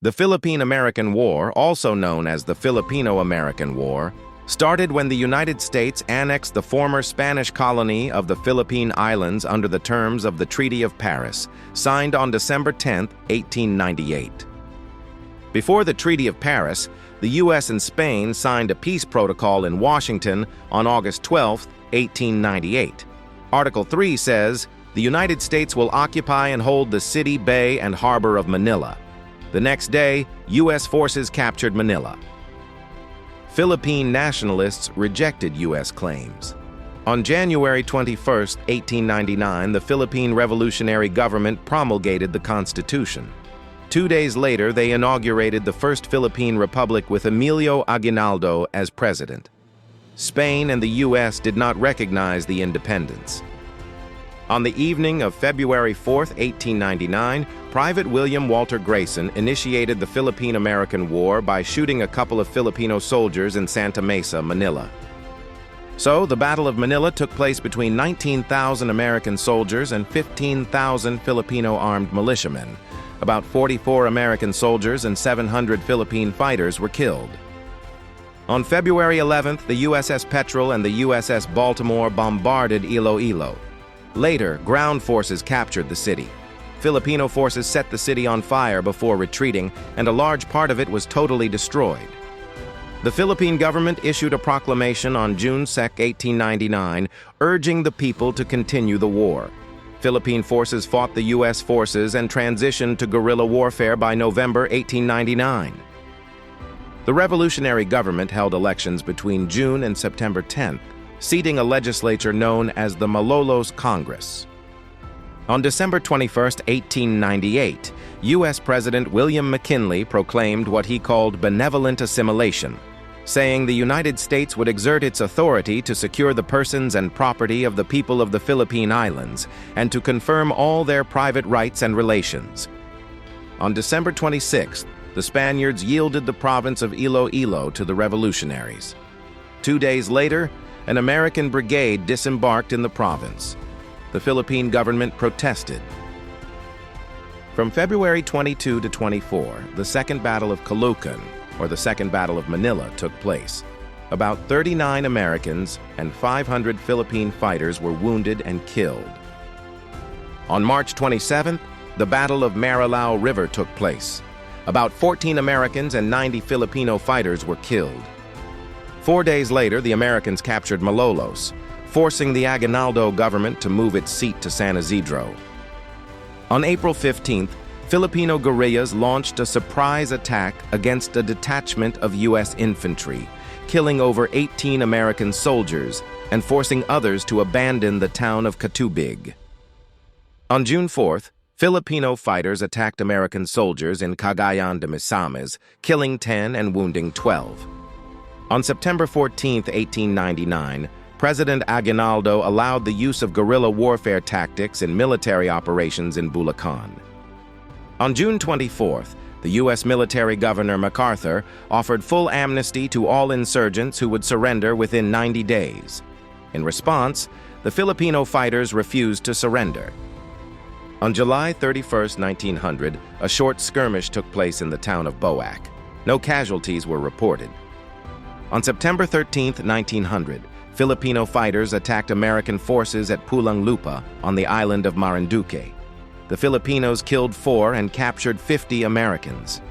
The Philippine American War, also known as the Filipino American War, started when the United States annexed the former Spanish colony of the Philippine Islands under the terms of the Treaty of Paris, signed on December 10, 1898. Before the Treaty of Paris, the U.S. and Spain signed a peace protocol in Washington on August 12, 1898. Article 3 says, "The United States will occupy and hold the city, bay, and harbor of Manila." The next day, U.S. forces captured Manila. Philippine nationalists rejected U.S. claims. On January 21, 1899, the Philippine Revolutionary Government promulgated the Constitution. 2 days later, they inaugurated the First Philippine Republic with Emilio Aguinaldo as president. Spain and the U.S. did not recognize the independence. On the evening of February 4, 1899, Private William Walter Grayson initiated the Philippine American War by shooting a couple of Filipino soldiers in Santa Mesa, Manila. So, the Battle of Manila took place between 19,000 American soldiers and 15,000 Filipino armed militiamen. About 44 American soldiers and 700 Philippine fighters were killed. On February 11th, the USS Petrel and the USS Baltimore bombarded Iloilo. Later, ground forces captured the city. Filipino forces set the city on fire before retreating, and a large part of it was totally destroyed. The Philippine government issued a proclamation on June 2, 1899, urging the people to continue the war. Philippine forces fought the U.S. forces and transitioned to guerrilla warfare by November 1899. The revolutionary government held elections between June and September 10th, seating a legislature known as the Malolos Congress. On December 21, 1898, U.S. President William McKinley proclaimed what he called benevolent assimilation, saying the United States would exert its authority to secure the persons and property of the people of the Philippine Islands and to confirm all their private rights and relations. On December 26th, the Spaniards yielded the province of Iloilo to the revolutionaries. 2 days later, an American brigade disembarked in the province. The Philippine government protested. From February 22 to 24, the Second Battle of Caloocan, or the Second Battle of Manila, took place. About 39 Americans and 500 Philippine fighters were wounded and killed. On March 27th, the Battle of Marilao River took place. About 14 Americans and 90 Filipino fighters were killed. 4 days later, the Americans captured Malolos, forcing the Aguinaldo government to move its seat to San Isidro. On April 15th, Filipino guerrillas launched a surprise attack against a detachment of U.S. infantry, killing over 18 American soldiers and forcing others to abandon the town of Catubig. On June 4th, Filipino fighters attacked American soldiers in Cagayan de Misamis, killing 10 and wounding 12. On September 14, 1899, President Aguinaldo allowed the use of guerrilla warfare tactics in military operations in Bulacan. On June 24th, the U.S. military governor MacArthur offered full amnesty to all insurgents who would surrender within 90 days. In response, the Filipino fighters refused to surrender. On July 31, 1900, a short skirmish took place in the town of Boac. No casualties were reported. On September 13, 1900, Filipino fighters attacked American forces at Pulang Lupa on the island of Marinduque. The Filipinos killed 4 and captured 50 Americans.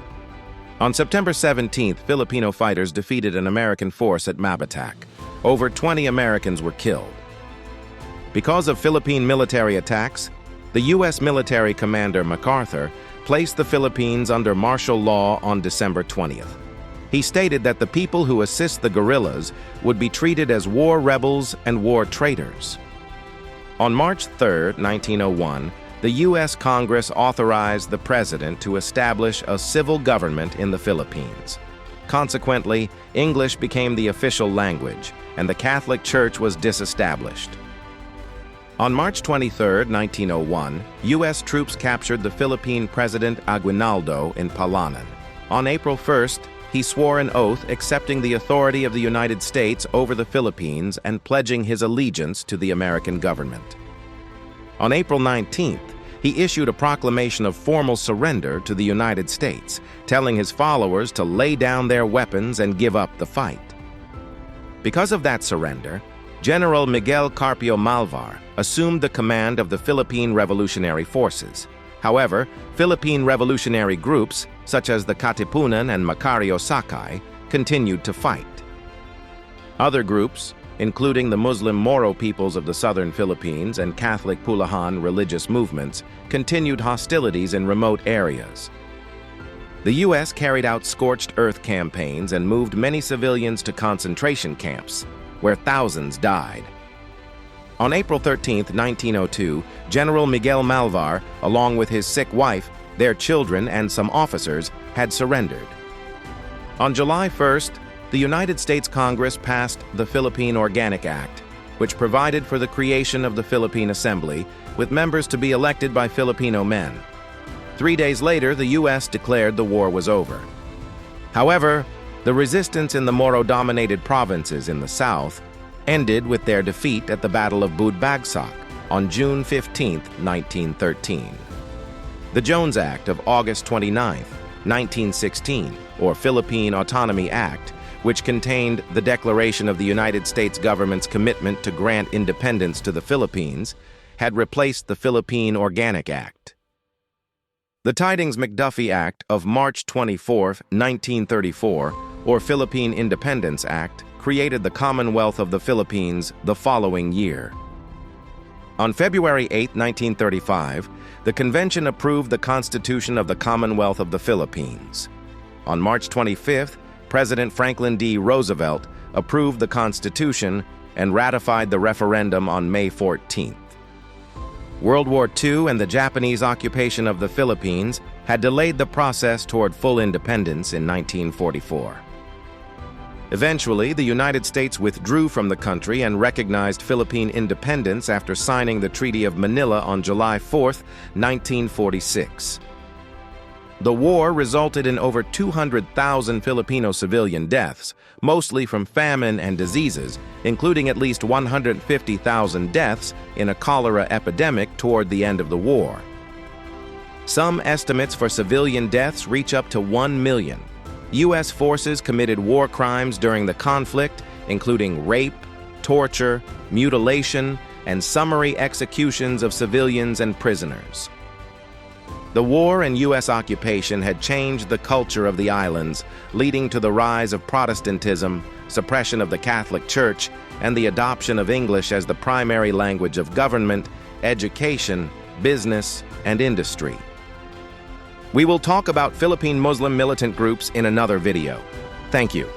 On September 17th, Filipino fighters defeated an American force at Mabatac. Over 20 Americans were killed. Because of Philippine military attacks, the U.S. military commander MacArthur placed the Philippines under martial law on December 20th. He stated that the people who assist the guerrillas would be treated as war rebels and war traitors. On March 3, 1901, the U.S. Congress authorized the president to establish a civil government in the Philippines. Consequently, English became the official language, and the Catholic Church was disestablished. On March 23, 1901, U.S. troops captured the Philippine President Aguinaldo in Palanan. On April 1st, he swore an oath accepting the authority of the United States over the Philippines and pledging his allegiance to the American government. On April 19th, he issued a proclamation of formal surrender to the United States, telling his followers to lay down their weapons and give up the fight. Because of that surrender, General Miguel Carpio Malvar assumed the command of the Philippine Revolutionary Forces. However, Philippine revolutionary groups, such as the Katipunan and Macario Sakay, continued to fight. Other groups, including the Muslim Moro peoples of the southern Philippines and Catholic Pulahan religious movements, continued hostilities in remote areas. The U.S. carried out scorched earth campaigns and moved many civilians to concentration camps, where thousands died. On April 13, 1902, General Miguel Malvar, along with his sick wife, their children, and some officers, had surrendered. On July 1st, the United States Congress passed the Philippine Organic Act, which provided for the creation of the Philippine Assembly, with members to be elected by Filipino men. 3 days later, the U.S. declared the war was over. However, the resistance in the Moro-dominated provinces in the south ended with their defeat at the Battle of Budbagsak on June 15, 1913. The Jones Act of August 29, 1916, or Philippine Autonomy Act, which contained the declaration of the United States government's commitment to grant independence to the Philippines, had replaced the Philippine Organic Act. The Tydings-McDuffie Act of March 24, 1934, or Philippine Independence Act, created the Commonwealth of the Philippines the following year. On February 8, 1935, the convention approved the Constitution of the Commonwealth of the Philippines. On March 25th, President Franklin D. Roosevelt approved the Constitution and ratified the referendum on May 14th. World War II and the Japanese occupation of the Philippines had delayed the process toward full independence in 1944. Eventually, the United States withdrew from the country and recognized Philippine independence after signing the Treaty of Manila on July 4, 1946. The war resulted in over 200,000 Filipino civilian deaths, mostly from famine and diseases, including at least 150,000 deaths in a cholera epidemic toward the end of the war. Some estimates for civilian deaths reach up to 1 million. U.S. forces committed war crimes during the conflict, including rape, torture, mutilation, and summary executions of civilians and prisoners. The war and U.S. occupation had changed the culture of the islands, leading to the rise of Protestantism, suppression of the Catholic Church, and the adoption of English as the primary language of government, education, business, and industry. We will talk about Philippine Muslim militant groups in another video. Thank you.